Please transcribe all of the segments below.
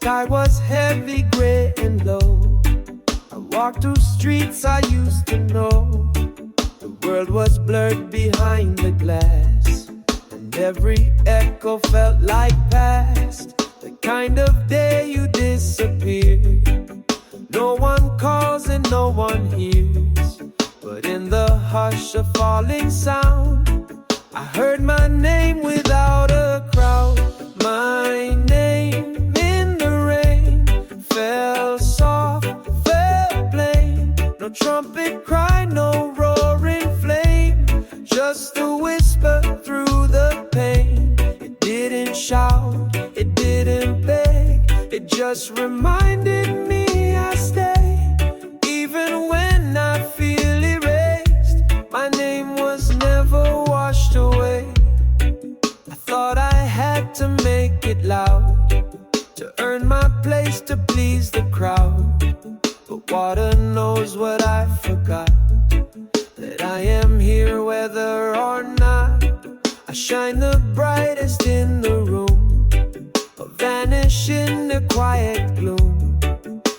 sky was heavy, gray and low. I walked through streets I used to know. The world was blurred behind the glass, and every echo felt like past. The kind of day you disappear. No one calls and no one hears, but in the hush of falling sound, I heard my name without a crowd. My name in the rain fell soft, fell plain. No trumpet cry, no roaring flame, just a whisper through the pain. It didn't shout, it didn't beg, it just reminded me I stay. Even when I feel erased, my name was never washed away. I thought I had to make it loud, to earn my place, to please the crowd. But water knows what I forgot, that I am here whether or not. I shine the brightest in the room, or vanish in the quiet gloom.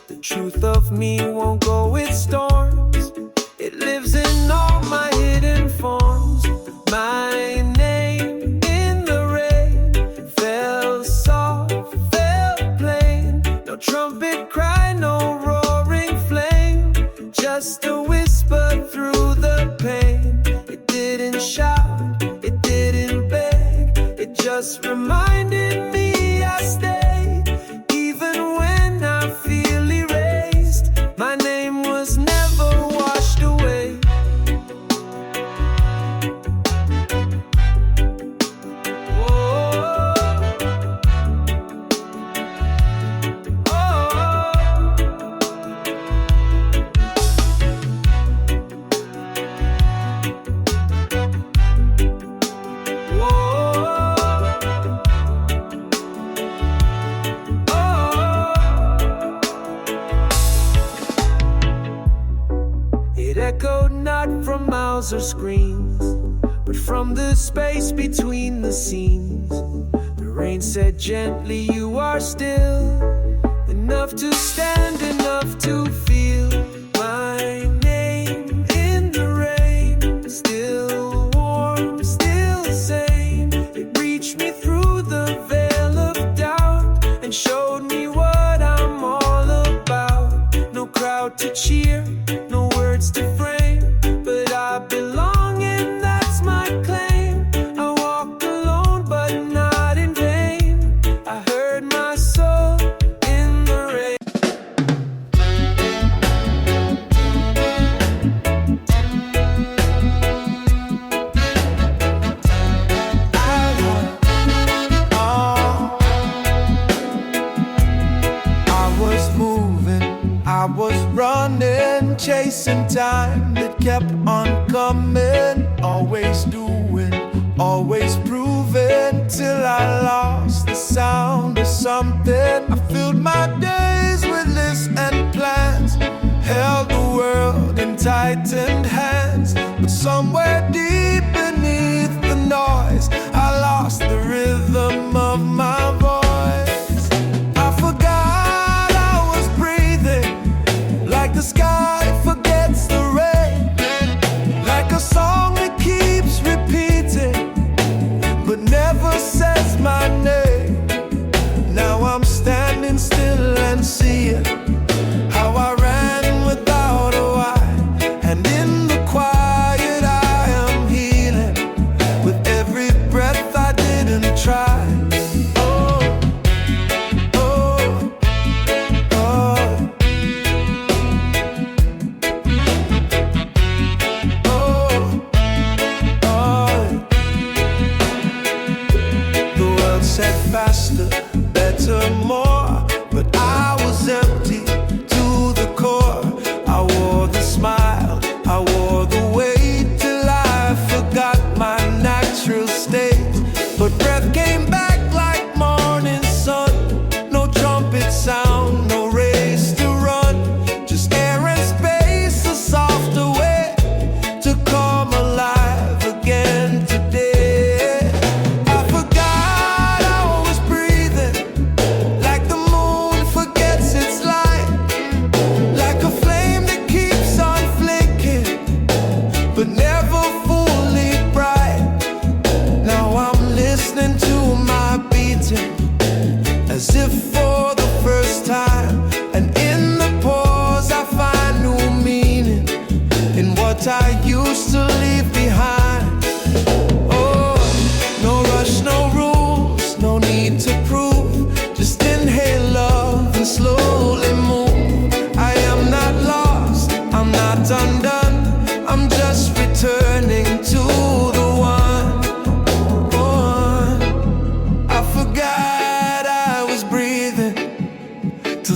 The truth of me won't go with storms, it lives in all my hidden forms. My name in the rain fell soft, fell plain. No trumpet cry, no roaring flame, just a whisper through the pain. It didn't shout, it didn't beg, it just reminded me I stayed. Even when I feel erased, my name was never washed away. It echoed not from miles or screens, but from the space between the scenes. The rain said gently, you are still, enough to stand, enough to feel. My name in the rain, still warm, still the same. It reached me through the veil of doubt, and showed me what I'm all about. No crowd to cheer, no words to frame, but I belong and that's my claim. I walk alone but not in vain. I heard my soul in the rain. I was moving, I was running, chasing time that kept on coming. Always doing, always proving, till I lost the sound of something. I filled my days with lists and plans, held the world in tightened hands. But somewhere deep beneath the noise, I lost the rhythm of my voice. I forgot I was breathing, like the sky forgets the rain, like a song that keeps repeating but never says my name. Now I'm standing still and seeing how I ran without a why, and in the quiet I am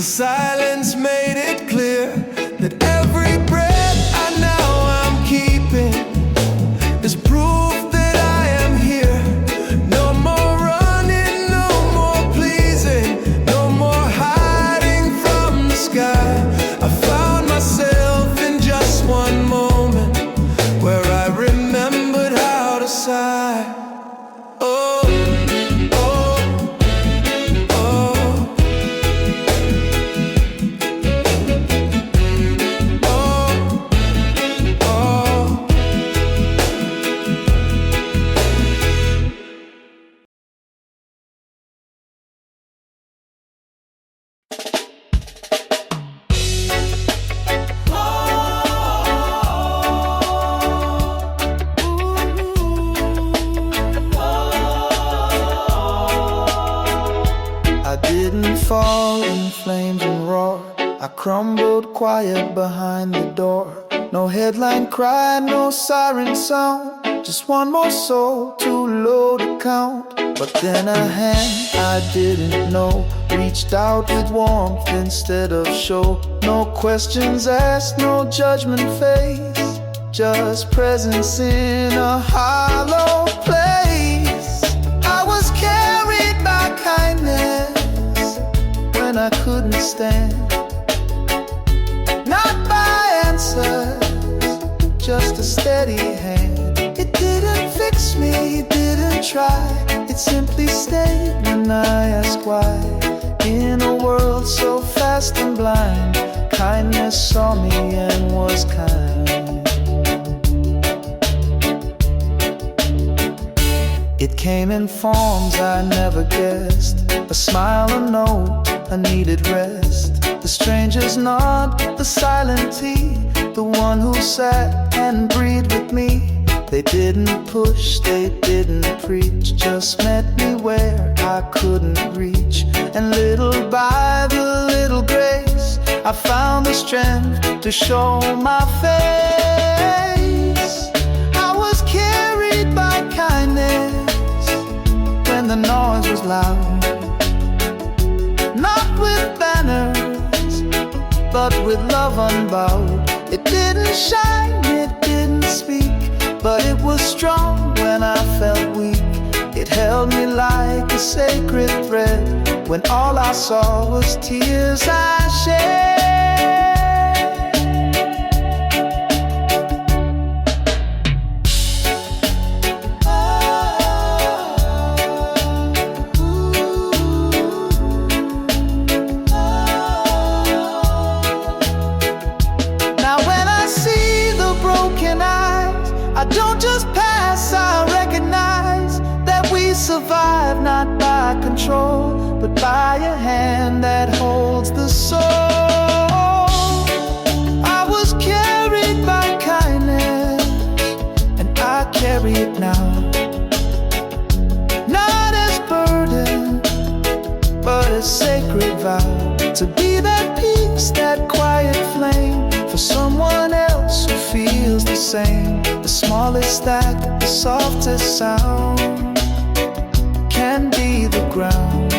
silence made it clear that every breath I now I'm keeping is proof that I am here. No more running, no more pleasing, no more hiding from the sky. I found myself in just one moment where I remembered how to sigh. Oh, oh, oh. I didn't fall in flames and roar. I crumbled quiet behind the door. No headline cry, no siren sound, just one more soul too low to count. But then a hand I didn't know reached out with warmth instead of show. No questions asked, no judgment faced, just presence in a hollow place. I was carried by kindness when I couldn't stand, not by answers, just a steady hand. It didn't fix me, it didn't try, it simply stayed when I asked why. In a world so fast and blind, kindness saw me and was kind. It came in forms I never guessed, a smile, a note, a needed rest, the stranger's nod, the silent tea, the one who sat and breathed with me. They didn't push, they didn't preach, just met me where I couldn't reach. And little by the little grace, I found the strength to show my face. I was carried by kindness when the noise was loud, not with banners, but with love unbowed. It didn't shine, it didn't speak, but it was strong when I felt weak. It held me like a sacred thread when all I saw was tears I shed. Now when I see the broken eyes, I don't just pass, I recognize that we survive not by control, but by a hand that holds the soul. I was carried by kindness, and I carry it now, not as burden, but as sacred vow, to be that peace, that quiet flame, for someone else who feels the same. The smallest act, the softest sound, can be the ground.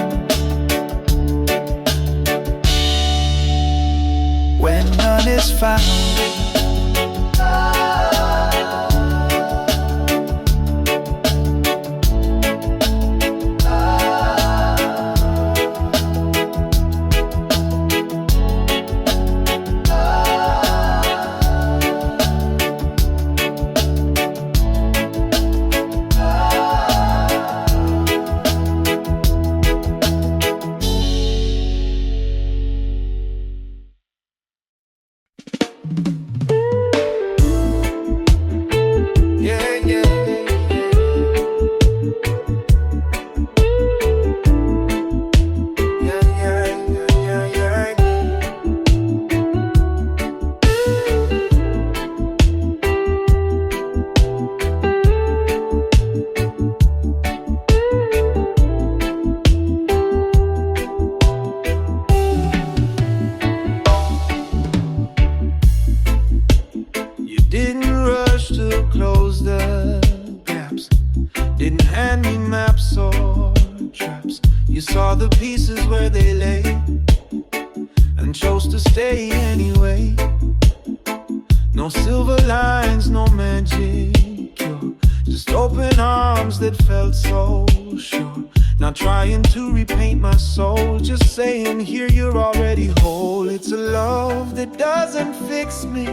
When none is found, to stay anyway. No silver lines, no magic, just open arms that felt so sure. Not trying to repaint my soul, just saying here you're already whole. It's a love that doesn't fix me,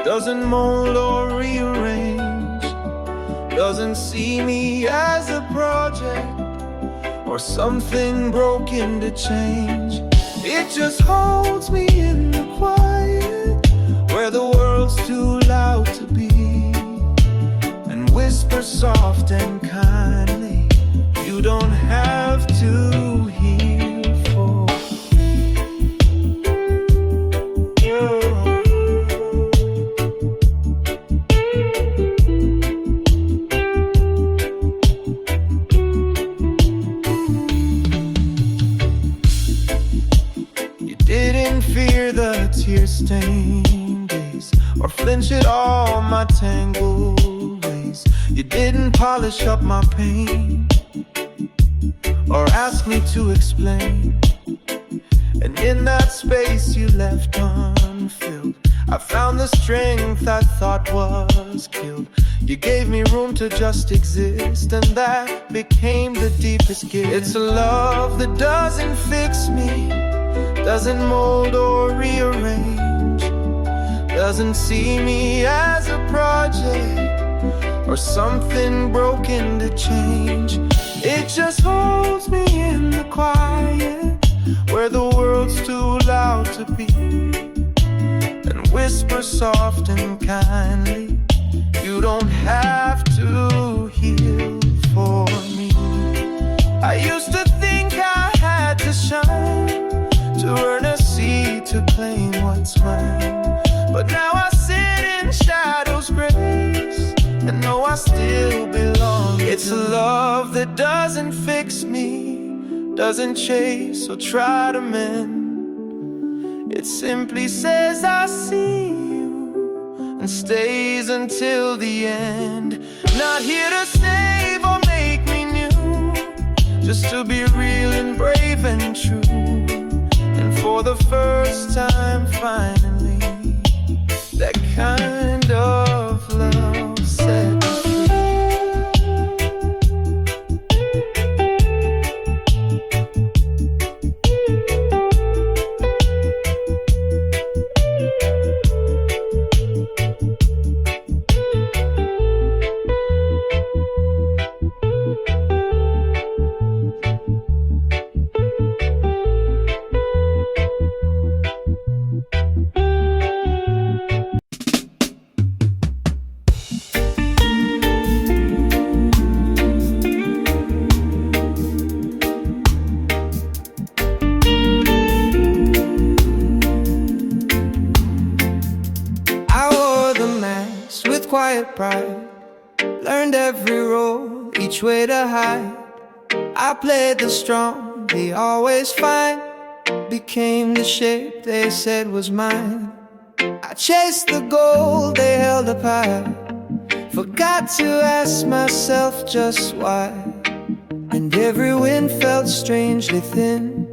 doesn't mold or rearrange, doesn't see me as a project or something broken to change. It just holds me in the quiet, where the world's too loud to be, and whispers soft and kindly, you don't have to heal for you. You didn't fear the tear-stained days, or flinch at all my tangled ways. You didn't polish up my pain, or ask me to explain. And in that space you left unfilled, I found the strength I thought was killed. You gave me room to just exist, and that became the deepest gift. It's a love that doesn't fix me, doesn't mold or rearrange, doesn't see me as a project or something broken to change. It just holds me in the quiet, where the world's too loud to be, and whispers soft and kindly, you don't have to heal for me. I used to think I had to shine to earn a seat to claim what's mine, but now I sit in shadow's grace and know I still belong. It's a love that doesn't fix me, doesn't chase or try to mend. It simply says I see you and stays until the end. Not here to save or make me new, just to be real and brave and true. And for the first time finally, that kind of love set me free. Quiet pride, learned every role, each way to hide. I played the strong, they always find, became the shape they said was mine. I chased the goal they held up high, forgot to ask myself just why. And every wind felt strangely thin,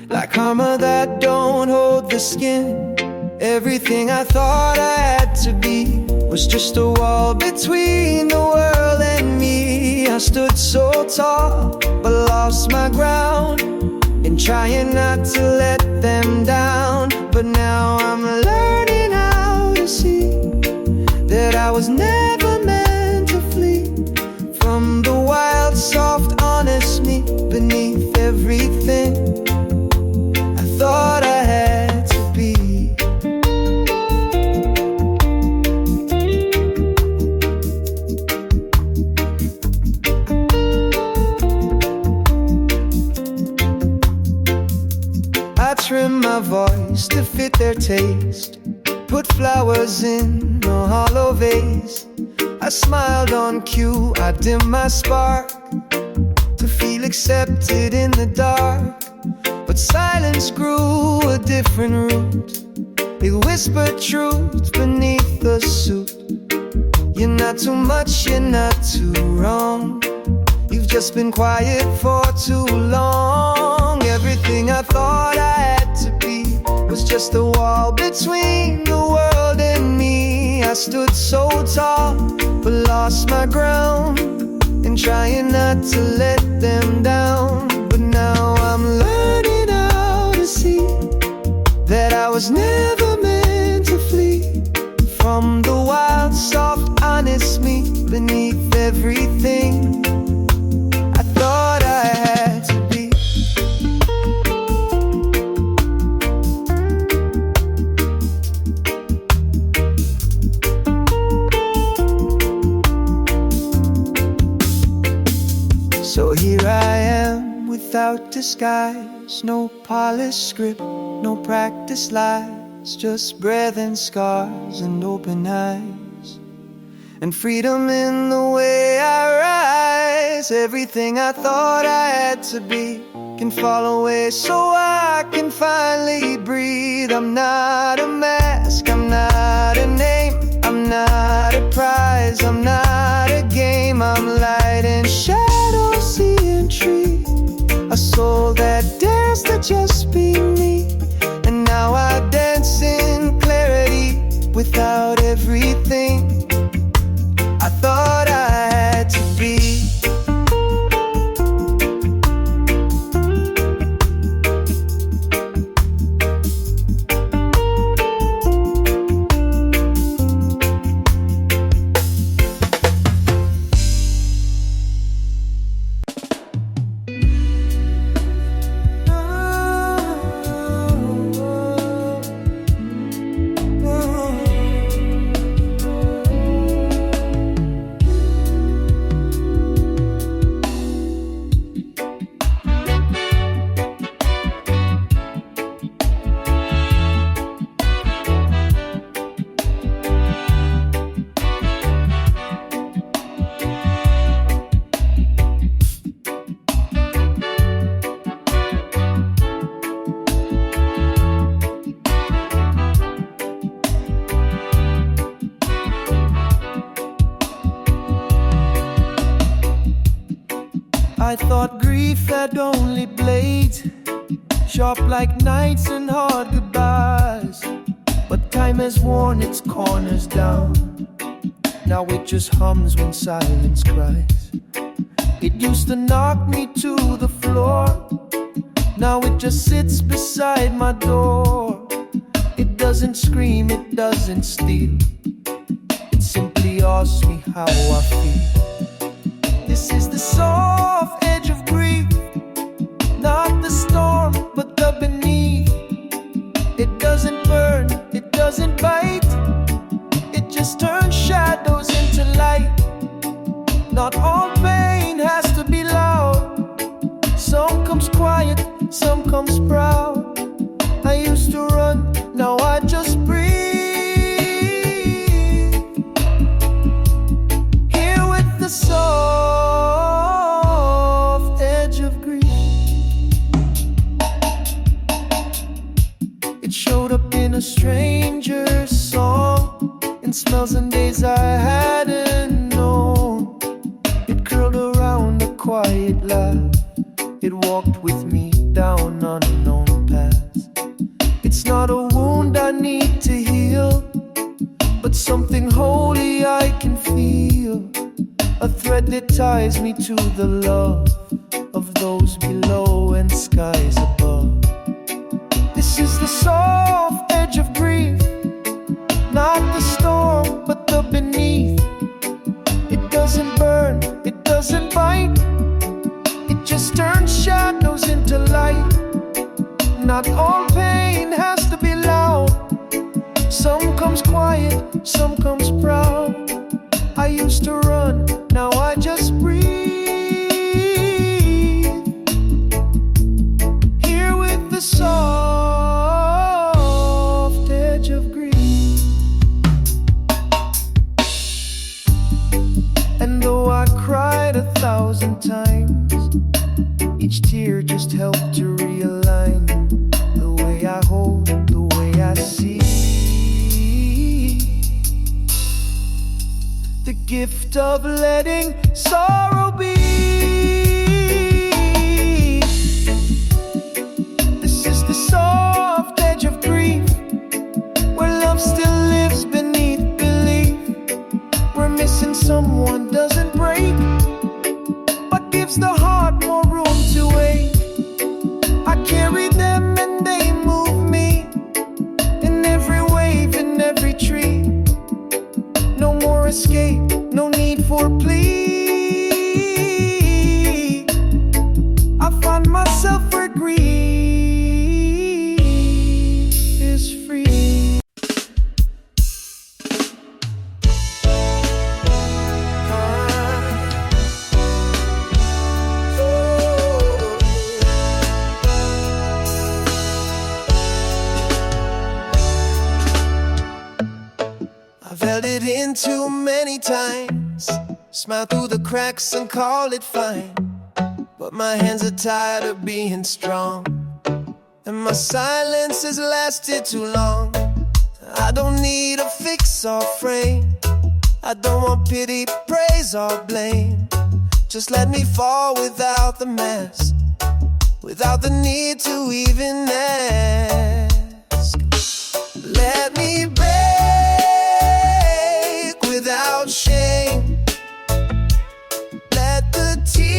like armor that don't hold the skin. Everything I thought I had to be was just a wall between the world and me. I stood so tall, but lost my ground in trying not to let them down. But now I'm learning how to see that I was never meant to flee from the wild, soft, honest me beneath everything I thought I had to be. I trim my voice to fit their taste, put flowers in a hollow vase. I smiled on cue, I dimmed my spark to feel accepted in the dark. But silence grew a different root, it whispered truth beneath the suit. You're not too much, you're not too wrong, you've just been quiet for too long. Everything I thought I had to be was just just a wall between the world and me. I stood so tall, but lost my ground, and trying not to let them down. But now I'm learning how to see that I was never meant to flee from the wild, soft, honest me beneath everything I thought I had to be. So here I am without disguise, no polished script, no practice lies, just breath and scars and open eyes, and freedom in the way I rise. Everything I thought I had to be can fall away so I can finally breathe. I'm not a mask, I'm not a name, I'm not a prize, I'm not a game. I'm light and shadow, sea and tree, a soul that dares to just be me. And now I dance in clarity without everything I thought I had to be. I thought grief had only blades, sharp like knives and hard goodbyes. But time has worn its corners down, now it just hums when silence cries. It used to knock me to the floor, now it just sits beside my door. It doesn't scream, it doesn't steal, it simply asks me how I feel. This is the soft edge of grief, not the storm, but the beneath. It doesn't burn, it doesn't bite, it just turns shadows into light. Not all pain has to be loud, some comes quiet, some comes proud. I used to run, now I just breathe. Here with the soft edge of grief. It showed up in a stranger's song, in smells and days I hadn't known. It curled around a quiet laugh, it walked with me down unknown paths. It's not a wound I need to heal, but something holy I can feel, a thread that ties me to the love of those below and skies above. This is the soft edge of grief, not the storm, but the beneath. It doesn't burn, it doesn't bite, it just turns shadows into light. Not all pain has to be loud, some comes quiet, some comes proud. I used to run, now I just breathe. Here with the soft edge of grief. And though I cried 1,000 times, each tear just helped to realign the way I hold, the way I see. The gift of letting sorrow be. This is the soft edge of grief, in too many times, smile through the cracks and call it fine. But my hands are tired of being strong, and my silence has lasted too long. I don't need a fix or frame, I don't want pity, praise or blame. Just let me fall without the mask, without the need to even ask. Let me break without shame. Let the tears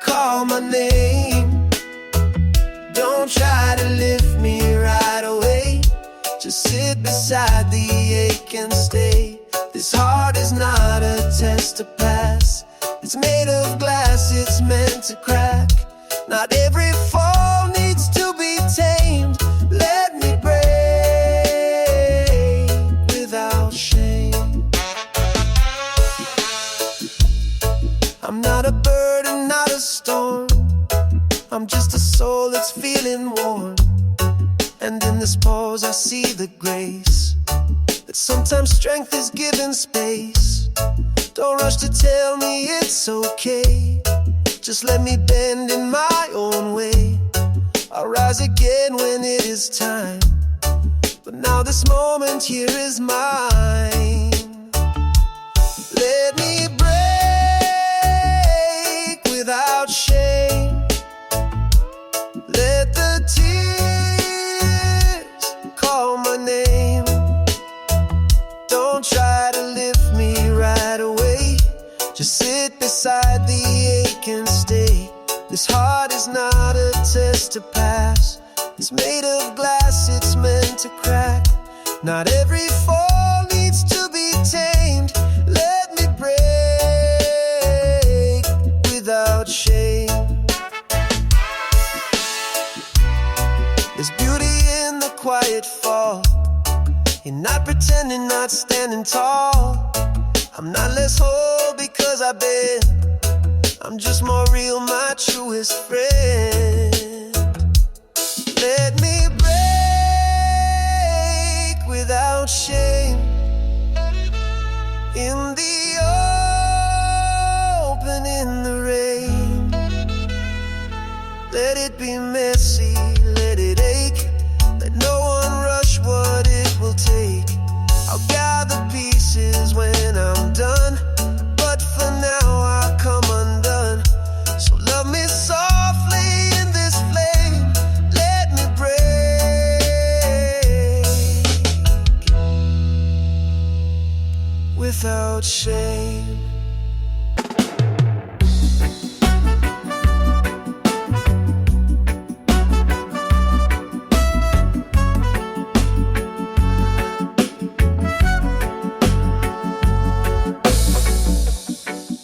call my name. Don't try to lift me right away, just sit beside the ache and stay. This heart is not a test to pass, it's made of glass, it's meant to crack. Not every fall needs to be tamed. Let me break without shame. I'm not a burden, not a storm, I'm just a soul that's feeling worn. And in this pause I see the grace, that sometimes strength is given space. Don't rush to tell me it's okay, just let me bend in my own way. I'll rise again when it is time, but now this moment here is mine. Let me break without shame. Let the tears call my name. Don't try to lift me right away, just sit beside the ache and stay. This heart is not a test to pass, it's made of glass, it's meant to crack. Not every fall needs to be tamed. Let me break without shame. There's beauty in the quiet fall, you're not pretending, not standing tall. I'm not less whole because I've been, I'm just more real, my truest friend. Let me break without shame. In the open, in the rain. Let it be messy, let it ache. Let no one rush what it will take. I'll gather pieces when I'm done, but for now I'll come undone. So love me softly in this flame. Let me break without shame.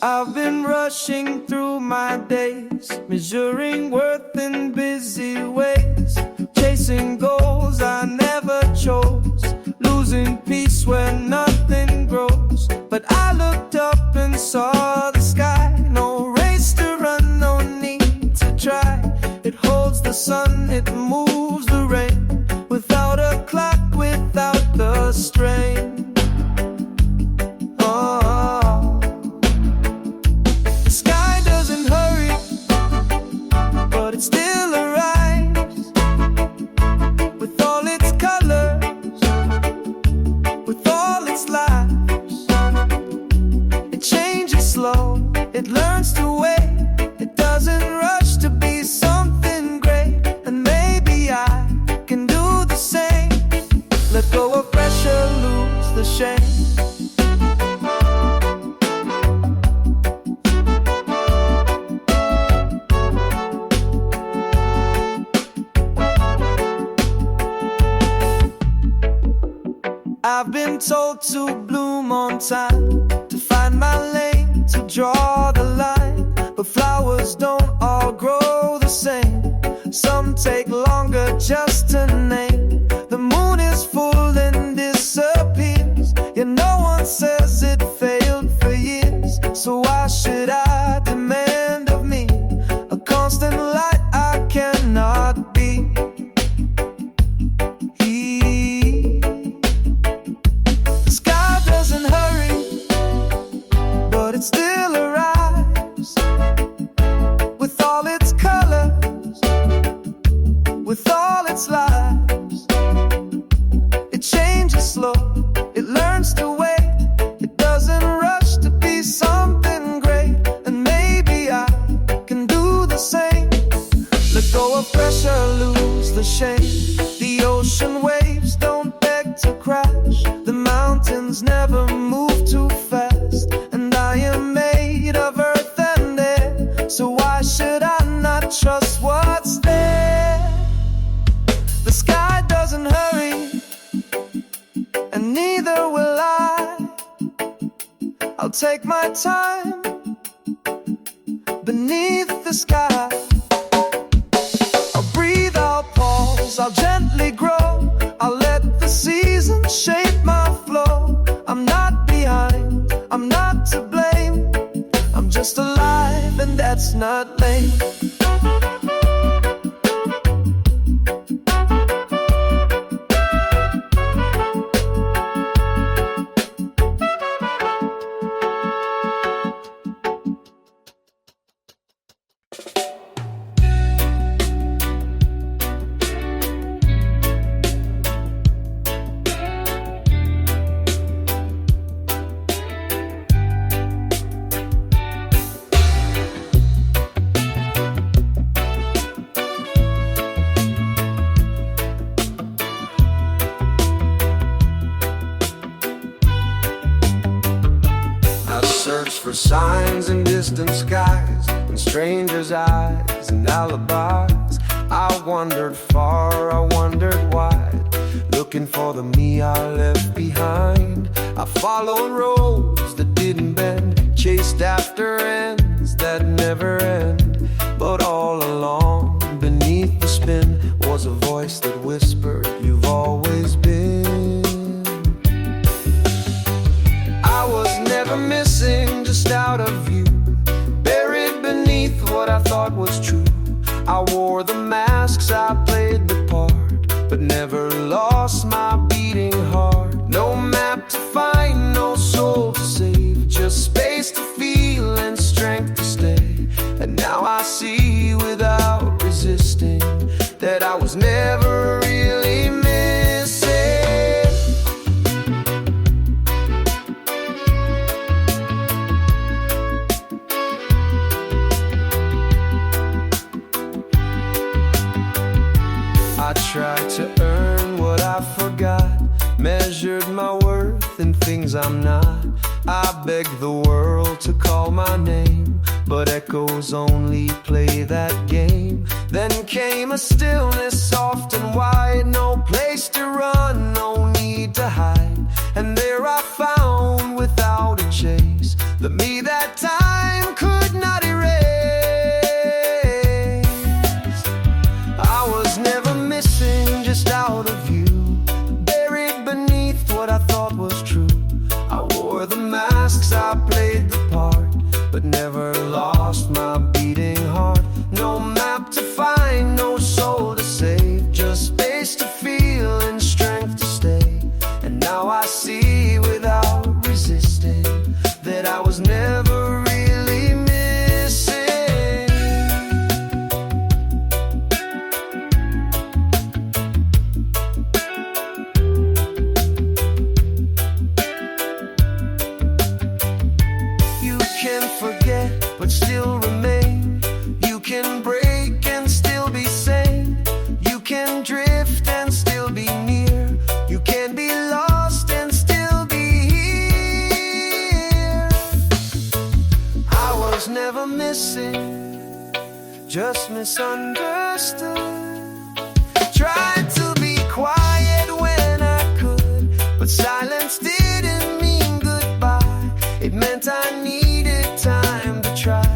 I've been rushing through my days, measuring worth in busy ways, chasing goals I never chose, losing peace where nothing grows. But I looked up and saw the sky, no race to run, no need to try. It holds the sun, it moves the rain, without a clock, without the strain. Still arrives with all its colors, with all its lives. It changes slow, it learns to wait, it doesn't rush to be something great. And maybe I can do the same, let go of pressure, lose the shame. I've been told to bloom on time, to find my lane, to draw the line. But flowers don't all grow the same, some take longer just to name. The moon is full and disappears, yet no one says it failed for years. So why should I demand of me a constant light I cannot be? go of pressure, lose the shame. The ocean waves don't beg to crash. The mountains never move too fast. And I am made of earth and air, so why should I not trust what's there? The sky doesn't hurry, and neither will I. I'll take my time beneath the sky. I'll breathe, I'll pause, I'll gently grow. I'll let the seasons shape my flow. I'm not behind, I'm not to blame. I'm just alive, and that's not lame. Search for signs in distant skies, in strangers' eyes and alibis. I wandered far, I wandered wide, looking for the me I left behind. I followed roads that didn't bend, chased after ends that never end. But all along, beneath the spin, was a voice that whispered, "You've always been." I was never missing, just out of view, buried beneath what I thought was true. I wore the masks, I played the part, but never lost my beating heart. No map to find, no soul to save, just space to feel and strength to stay. And now I see without resisting that I was never really missing. I tried to earn what I forgot, measured my worth in things I'm not. I begged the world to call my name, but echoes only play that game. Then came a stillness soft and wide, no place to run, no need to hide. And there I found, without a chase, the me that time could not erase. I was never missing, just out of view, buried beneath what I thought was true. I wore the masks, I played the part, but never lost my beating heart. No map to find, no soul to save, just space to feel and strength to stay. And now I see without resisting that I was never really missing. You can forget but still remain. You can break and still be sane. You can drift and still be near. You can be lost and still be here. I was never missing, just misunderstood. Tried to be quiet when I could, but silence didn't mean goodbye. It meant I needed time to try.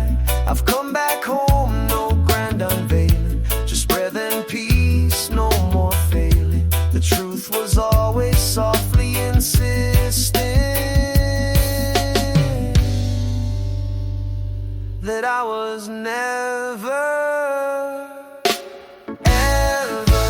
I've come back home, no grand unveiling, just breath and peace, no more failing. The truth was always softly insisting that I was never, ever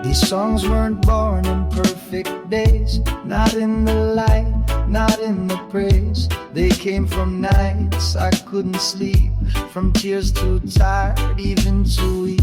These songs weren't born in perfect days, not in the light, not in the praise. They came from nights I couldn't sleep, from tears too tired even to weep.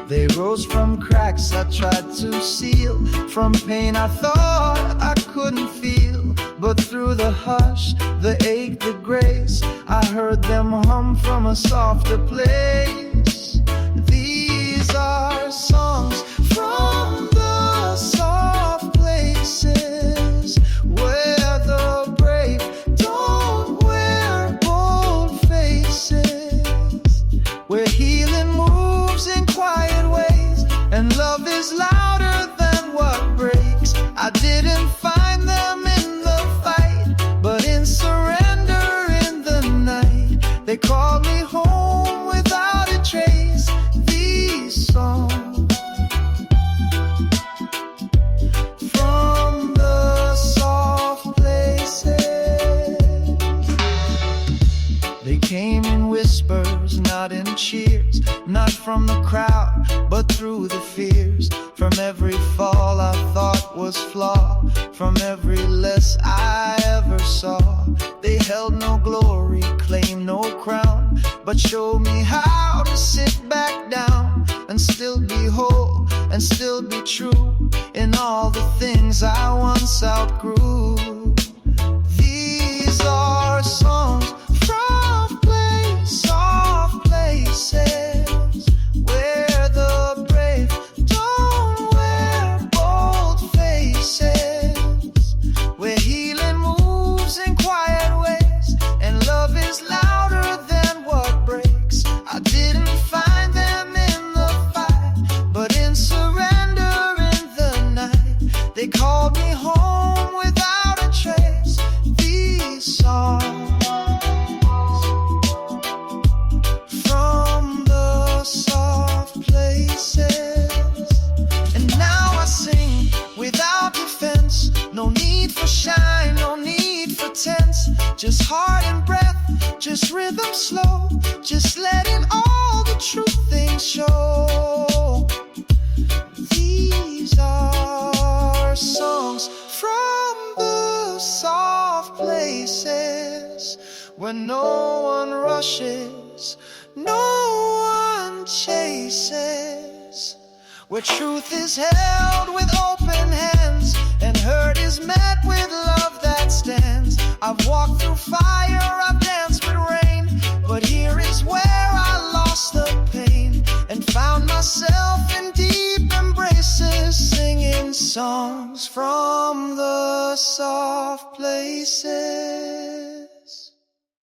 They rose from cracks I tried to seal, from pain I thought I couldn't feel. But through the hush, the ache, the grace, I heard them hum from a softer place. These are songs from the soft places, where the brave don't wear bold faces, where healing moves in quiet ways, and love is louder than what breaks. I didn't find them in the fight, but in surrender in the night. They called me home without a trace. These songs from the soft places, they came in whispers, not in cheers, not from the crowd, but through the fears. From every fall I thought was flawed, from every less I ever saw. They held no glory, claimed no crown, but showed me how to sit back down and still be whole and still be true in all the things I once outgrew. These are songs from soft places, where the brave don't wear bold faces, where healing moves in quiet ways, and love is louder than what breaks. I didn't find them in the fight, but in surrender in the night. They called me home without a trace. These songs from the soft places, and now I sing without defense. No need for shine, no need for tense, just heart and breath, just rhythm slow, just letting all the truth things show. These are songs from the soft places, where no one rushes, no one chases, where truth is held with open hands, and hurt is met with love that stands. I've walked through fire, I've danced with rain, but here is where I lost the pain and found myself in deep embraces, singing songs from the soft places.